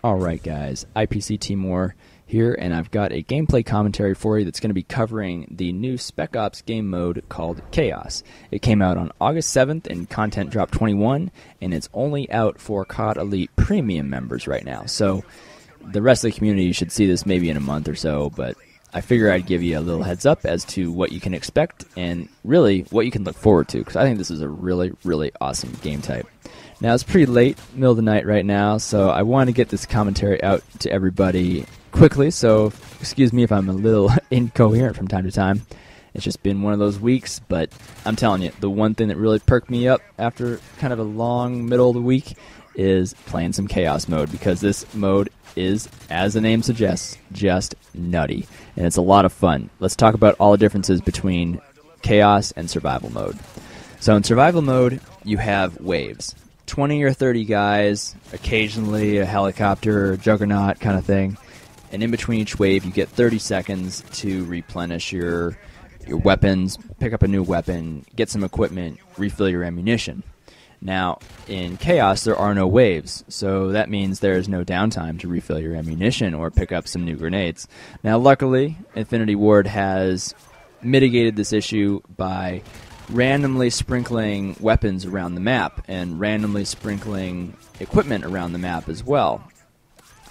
Alright guys, IPC Timor here, and I've got a gameplay commentary for you that's going to be covering the new Spec Ops game mode called Chaos. It came out on August 7th in Content Drop 21, and it's only out for COD Elite Premium members right now. So the rest of the community should see this maybe in a month or so, but I figure I'd give you a little heads up as to what you can expect and really what you can look forward to, because I think this is a really, really awesome game type. Now, it's pretty late, middle of the night right now, so I want to get this commentary out to everybody quickly, so excuse me if I'm a little incoherent from time to time. It's just been one of those weeks, but I'm telling you, the one thing that really perked me up after kind of a long middle of the week is playing some Chaos mode, because this mode is, as the name suggests, just nutty, and it's a lot of fun. Let's talk about all the differences between Chaos and Survival mode. So in Survival mode, you have waves. 20 or 30 guys, occasionally a helicopter, a juggernaut kind of thing, and in between each wave you get 30 seconds to replenish your weapons, pick up a new weapon, get some equipment, refill your ammunition. Now, in Chaos, there are no waves, so that means there's no downtime to refill your ammunition or pick up some new grenades. Now, luckily, Infinity Ward has mitigated this issue by randomly sprinkling weapons around the map and randomly sprinkling equipment around the map as well.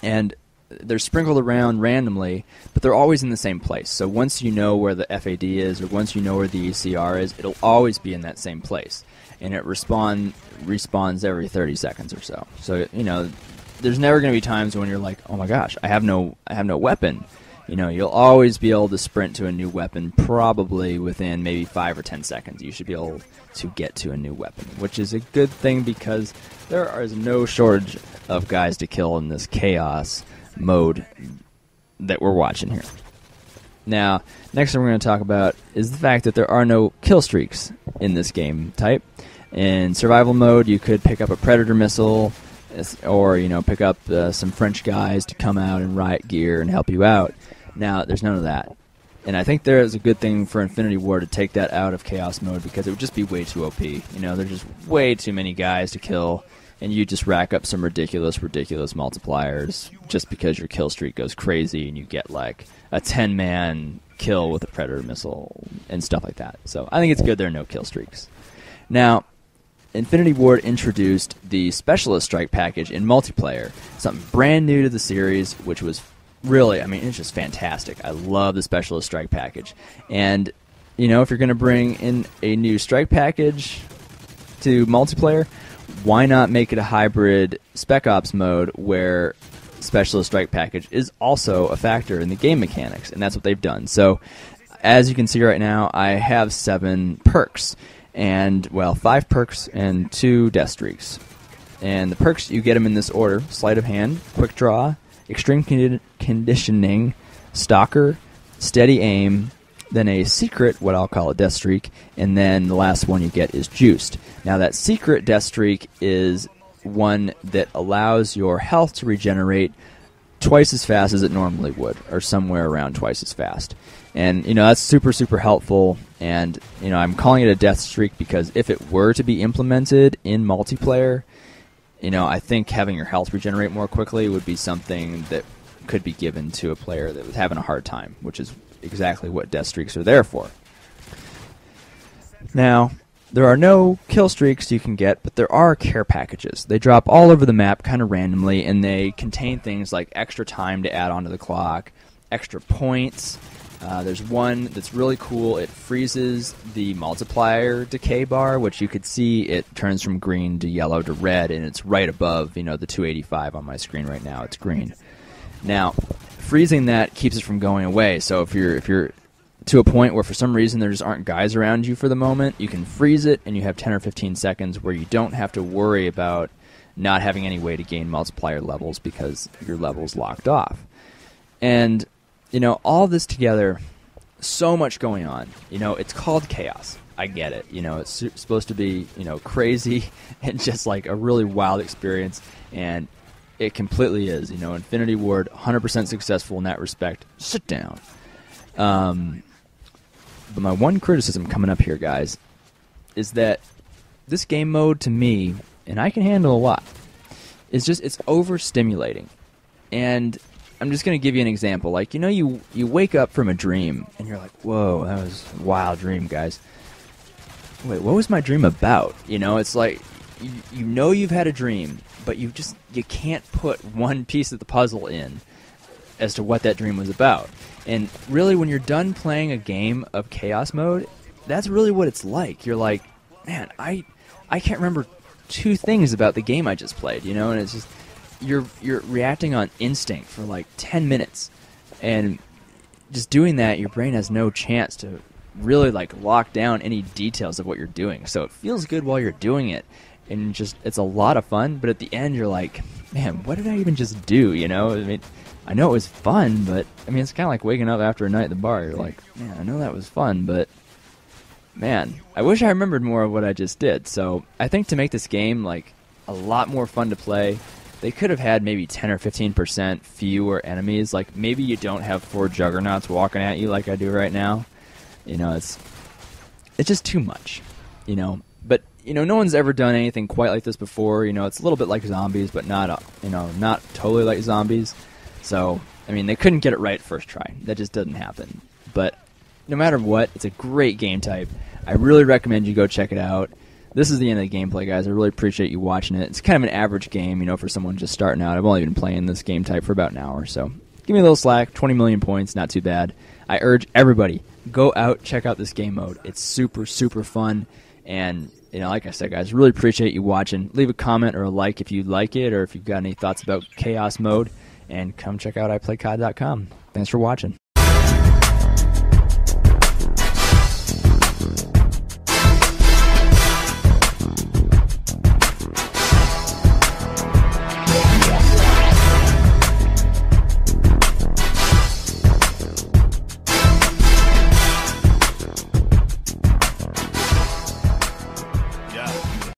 And they're sprinkled around randomly, but they're always in the same place. So once you know where the FAD is, or once you know where the ECR is, it'll always be in that same place. And it respawns every 30 seconds or so. So, you know, there's never going to be times when you're like, oh my gosh, I have no weapon. You know, you'll always be able to sprint to a new weapon, probably within maybe 5 or 10 seconds. You should be able to get to a new weapon, which is a good thing because there is no shortage of guys to kill in this Chaos mode that we're watching here. Now, next thing we're going to talk about is the fact that there are no kill streaks in this game type. In Survival mode, you could pick up a Predator missile, or, you know, pick up some French guys to come out in riot gear and help you out. Now, there's none of that. And I think there is a good thing for Infinity Ward to take that out of Chaos mode, because it would just be way too OP. You know, there's just way too many guys to kill, and you just rack up some ridiculous multipliers just because your kill streak goes crazy and you get like a 10-man kill with a Predator missile and stuff like that. So I think it's good there are no kill streaks. Now, Infinity Ward introduced the Specialist Strike package in multiplayer, something brand new to the series, which was really, I mean, it's just fantastic. I love the Specialist Strike package. And, you know, if you're going to bring in a new strike package to multiplayer, why not make it a hybrid Spec Ops mode where Specialist Strike package is also a factor in the game mechanics? And that's what they've done. So, as you can see right now, I have 7 perks. And, well, 5 perks and 2 death streaks. And the perks, you get them in this order: Sleight of Hand, Quick Draw, Extreme Conditioning, Stalker, Steady Aim, then a secret, what I'll call a death streak, and then the last one you get is Juiced. Now, that secret death streak is one that allows your health to regenerate twice as fast as it normally would, or somewhere around twice as fast. And, you know, that's super, super helpful. And, you know, I'm calling it a death streak because if it were to be implemented in multiplayer, you know, I think having your health regenerate more quickly would be something that could be given to a player that was having a hard time, which is exactly what death streaks are there for. Now, there are no kill streaks you can get, but there are care packages. They drop all over the map kind of randomly, and they contain things like extra time to add onto the clock, extra points. There's one that's really cool. It freezes the multiplier decay bar, which you could see it turns from green to yellow to red, and it's right above, you know, the 285 on my screen right now. It's green. Now, freezing that keeps it from going away. So if you're to a point where for some reason there just aren't guys around you for the moment, you can freeze it, and you have 10 or 15 seconds where you don't have to worry about not having any way to gain multiplier levels because your level's locked off. And, you know, all this together, so much going on. You know, it's called Chaos. I get it. You know, it's supposed to be, you know, crazy and just like a really wild experience, and it completely is. You know, Infinity Ward, 100% successful in that respect. Sit down. But my one criticism coming up here, guys, is that this game mode, to me, and I can handle a lot, it's overstimulating. And I'm just going to give you an example. Like, you wake up from a dream, and you're like, whoa, that was a wild dream, guys. Wait, what was my dream about? It's like, you've had a dream, but you can't put one piece of the puzzle in as to what that dream was about. And really, when you're done playing a game of chaos mode, that's really what it's like. You're like, man, I can't remember 2 things about the game I just played, and it's just you're reacting on instinct for like 10 minutes, and just doing that, your brain has no chance to really like lock down any details of what you're doing. So it feels good while you're doing it, and it's a lot of fun. But at the end, you're like, man, what did I even just do? I know it was fun, but it's kind of like waking up after a night at the bar. You're like, man, I know that was fun, but man, I wish I remembered more of what I just did. So I think to make this game like a lot more fun to play, they could have had maybe 10 or 15% fewer enemies. Like, maybe you don't have 4 juggernauts walking at you like I do right now. It's just too much. But no one's ever done anything quite like this before. It's a little bit like zombies, but not not totally like zombies. So they couldn't get it right first try. That just doesn't happen. But no matter what, it's a great game type. I really recommend you go check it out. This is the end of the gameplay, guys. I really appreciate you watching it. It's kind of an average game, for someone just starting out. I've only been playing this game type for about an hour, so give me a little slack. 20 million points, not too bad. I urge everybody, go out, check out this game mode. It's super, super fun, and like I said, guys, really appreciate you watching. Leave a comment or a like if you like it, or if you've got any thoughts about Chaos mode, and come check out iPlayCOD.com. Thanks for watching.